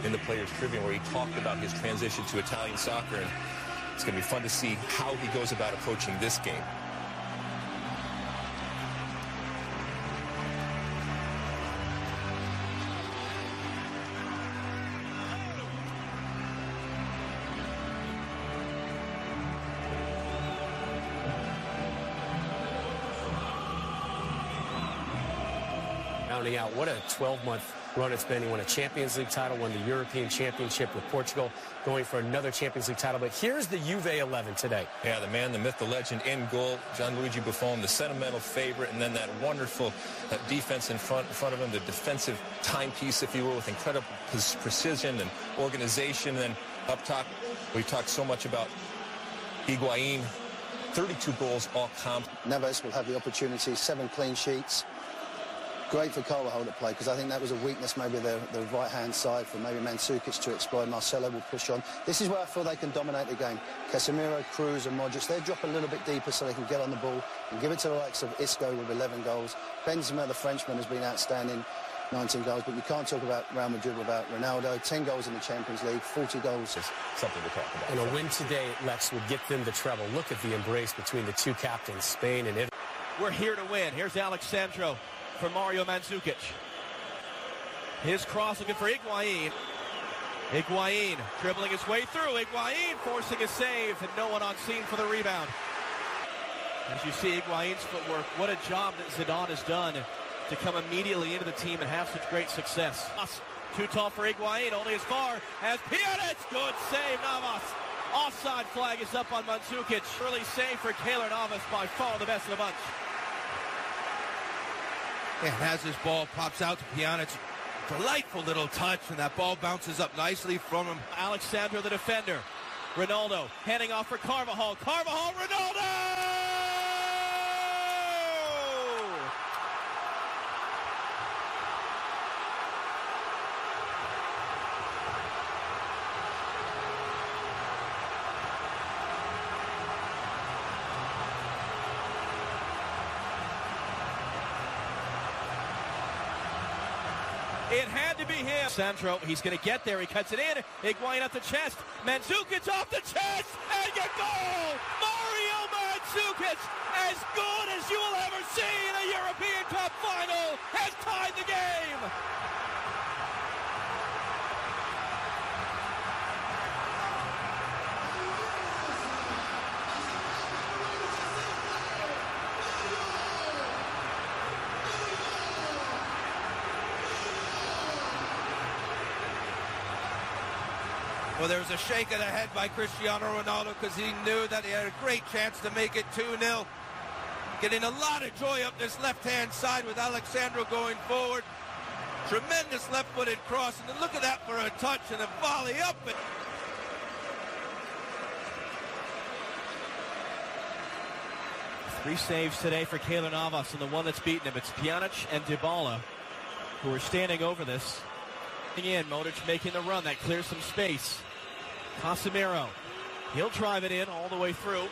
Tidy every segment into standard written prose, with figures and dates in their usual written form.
in the Players' Tribune where he talked about his transition to Italian soccer, and it's going to be fun to see how he goes about approaching this game. Rounding out, what a 12-month run it's been. He won a Champions League title, won the European Championship with Portugal, going for another Champions League title. But here's the Juve 11 today. Yeah, the man, the myth, the legend in goal, Gianluigi Buffon, the sentimental favorite, and then that wonderful defense in front of him, the defensive timepiece, if you will, with incredible precision and organization. And then up top, we've talked so much about Higuain, 32 goals, all comp. Neves will have the opportunity, 7 clean sheets. Great for Carvajal to play, because I think that was a weakness, maybe the right-hand side for maybe Mandzukic to exploit. Marcelo will push on. This is where I feel they can dominate the game. Casemiro, Cruz and Modric, they drop a little bit deeper so they can get on the ball and give it to the likes of Isco with 11 goals. Benzema, the Frenchman, has been outstanding, 19 goals, but you can't talk about Real Madrid without Ronaldo. 10 goals in the Champions League, 40 goals. It's something to talk about. And a win today, Lex, would get them the treble. Look at the embrace between the two captains, Spain and Italy. We're here to win. Here's Alexandro for Mario Mandzukic. His cross looking for Higuain. Higuain dribbling his way through. Higuain forcing a save, and no one on scene for the rebound. As you see Higuain's footwork, what a job that Zidane has done to come immediately into the team and have such great success. Too tall for Higuain, only as far as Pjanic. Good save, Navas. Offside flag is up on Mandzukic. Early save for Keylor Navas, by far the best of the bunch. And as his ball pops out to Pjanic, delightful little touch, and that ball bounces up nicely from him. Alexandro, the defender. Ronaldo heading off for Carvajal. Carvajal, Ronaldo! It had to be him. Sandro, he's going to get there. He cuts it in. Higuain up the chest. Mandzukic off the chest. And a goal! Mario Mandzukic, as good as you will ever see in a European Cup final, has tied the game. Well, there was a shake of the head by Cristiano Ronaldo because he knew that he had a great chance to make it 2-0. Getting a lot of joy up this left-hand side with Alexandro going forward. Tremendous left-footed cross, and then look at that for a touch and a volley up. 3 saves today for Keylor Navas, and the one that's beaten him, it's Pjanic and Dybala who are standing over this. In, Modric making the run, that clears some space. Casemiro, he'll drive it in all the way through.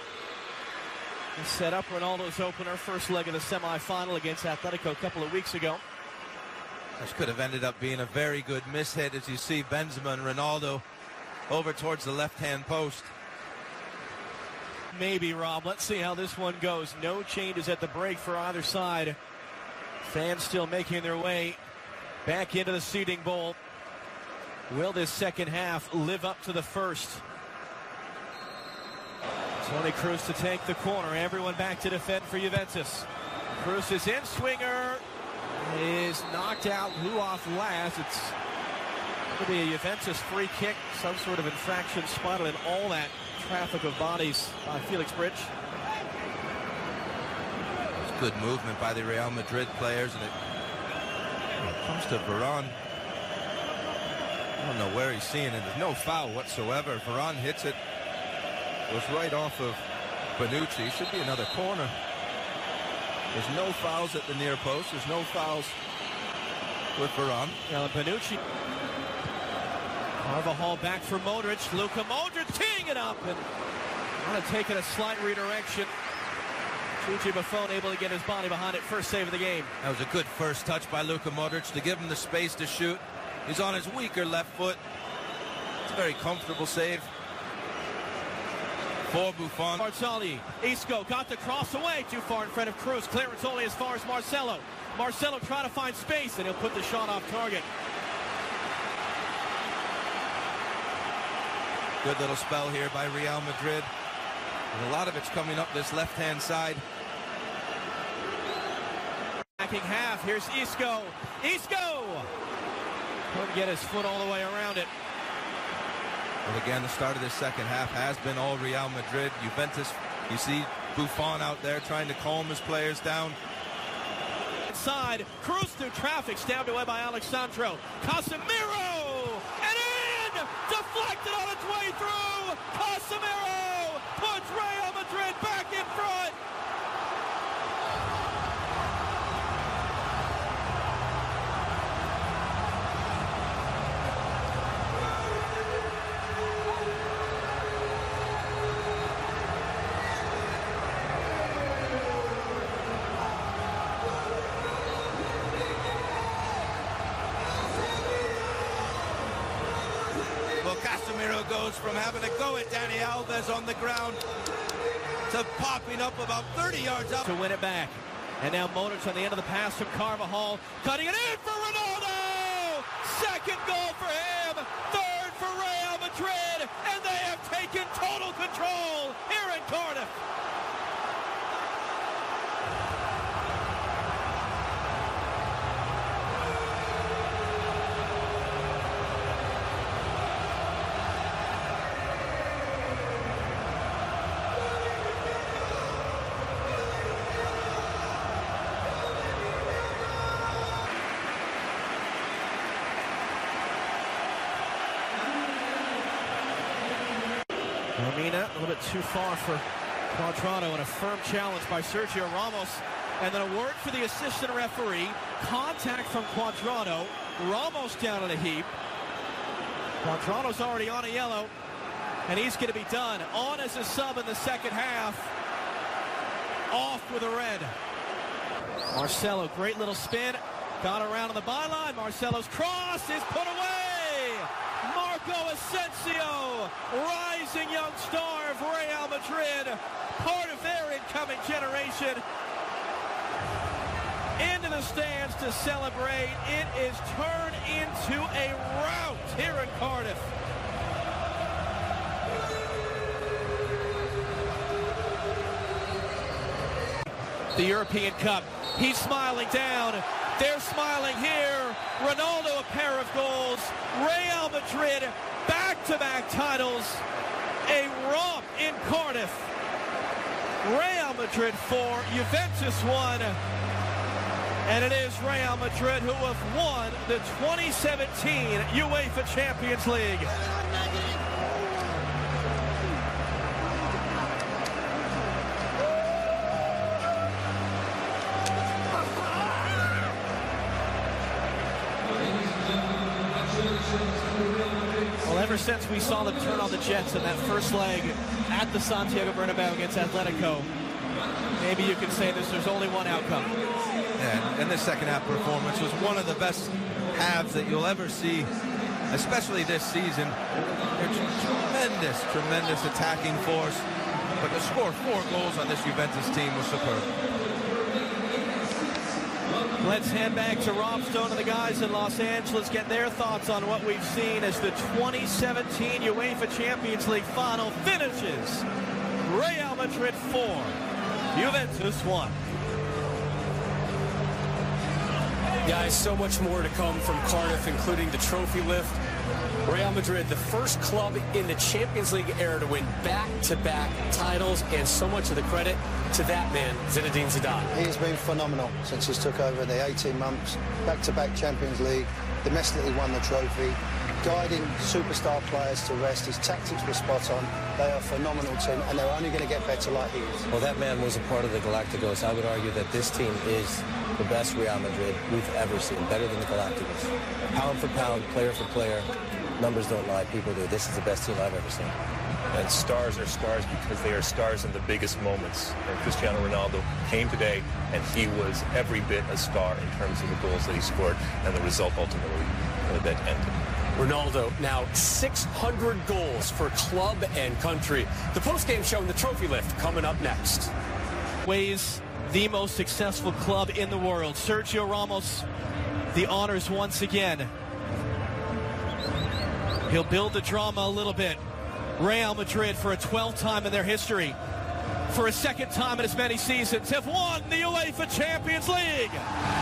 He set up Ronaldo's opener, first leg of the semifinal against Atletico a couple of weeks ago. This could have ended up being a very good mishit, as you see Benzema and Ronaldo over towards the left-hand post. Maybe, Rob. Let's see how this one goes. No changes at the break for either side. Fans still making their way back into the seating bowl. Will this second half live up to the first? Toni Kroos to take the corner. Everyone back to defend for Juventus. Kroos is in. Swinger is knocked out. Who off last? It's going to be a Juventus free kick. Some sort of infraction spotted in all that traffic of bodies by Felix Bridge. It's good movement by the Real Madrid players, and it comes to Varane. I don't know where he's seeing it. There's no foul whatsoever. Varane hits it. Goes right off of Bonucci. Should be another corner. There's no fouls at the near post. There's no fouls with Varane. Now Bonucci. Carvajal back for Modric. Luka Modric teeing it up and kind of taking a slight redirection. Gianluigi Buffon able to get his body behind it. First save of the game. That was a good first touch by Luka Modric to give him the space to shoot. He's on his weaker left foot. It's a very comfortable save for Buffon. Barzagli, Isco got the cross away, too far in front of Cruz. Clearance only as far as Marcelo. Marcelo trying to find space, and he'll put the shot off target. Good little spell here by Real Madrid. And a lot of it's coming up this left-hand side. Backing half, here's Isco. Isco! Couldn't get his foot all the way around it. But again, the start of this second half has been all Real Madrid. Juventus, you see Buffon out there trying to calm his players down. Inside, Cruz through traffic, stabbed away by Alexandro. Casemiro! And in! Deflected on its way through! Casemiro puts Real Madrid back in front! Casemiro goes from having to go at Dani Alves on the ground to popping up about 30 yards out to win it back. And now Modric on the end of the pass from Carvajal, cutting it in for Ronaldo! Second goal for him, third for Real Madrid, and they have taken total control here in Cardiff. Lamina, a little bit too far for Cuadrado, and a firm challenge by Sergio Ramos. And then a word for the assistant referee. Contact from Cuadrado. Ramos down in a heap. Cuadrado's already on a yellow, and he's going to be done. On as a sub in the second half. Off with a red. Marcelo, great little spin. Got around on the byline. Marcelo's cross is put away. Marco Asensio, rising young star of Real Madrid, part of their incoming generation, into the stands to celebrate. It is turned into a rout here in Cardiff. The European Cup, he's smiling down. They're smiling here. Ronaldo, a pair of goals. Real Madrid, back-to-back titles. A romp in Cardiff. Real Madrid 4, Juventus 1. And it is Real Madrid who have won the 2017 UEFA Champions League. Well, ever since we saw them turn on the Jets in that first leg at the Santiago Bernabeu against Atletico, maybe you can say there's only one outcome. Yeah, and this second half performance was one of the best halves that you'll ever see, especially this season. They're tremendous attacking force, but to score 4 goals on this Juventus team was superb. Let's head back to Rob Stone and the guys in Los Angeles, get their thoughts on what we've seen as the 2017 UEFA Champions League final finishes. Real Madrid 4, Juventus 1. Guys, so much more to come from Cardiff, including the trophy lift. Real Madrid, the first club in the Champions League era to win back-to-back titles, and so much of the credit to that man, Zinedine Zidane. He's been phenomenal since he's took over the 18 months. Back-to-back Champions League, domestically won the trophy, guiding superstar players to rest. His tactics were spot on. They are a phenomenal team, and they're only going to get better like he is. Well, that man was a part of the Galacticos. I would argue that this team is the best Real Madrid we've ever seen, better than the Galacticos. Pound for pound, player for player, numbers don't lie, people do. This is the best team I've ever seen. And stars are stars because they are stars in the biggest moments. And Cristiano Ronaldo came today, and he was every bit a star in terms of the goals that he scored and the result ultimately that ended. Ronaldo, now 600 goals for club and country. The postgame show and the trophy lift coming up next. Weighs the most successful club in the world. Sergio Ramos, the honors once again. He'll build the drama a little bit. Real Madrid, for a 12th time in their history, for a second time in as many seasons, have won the UEFA Champions League.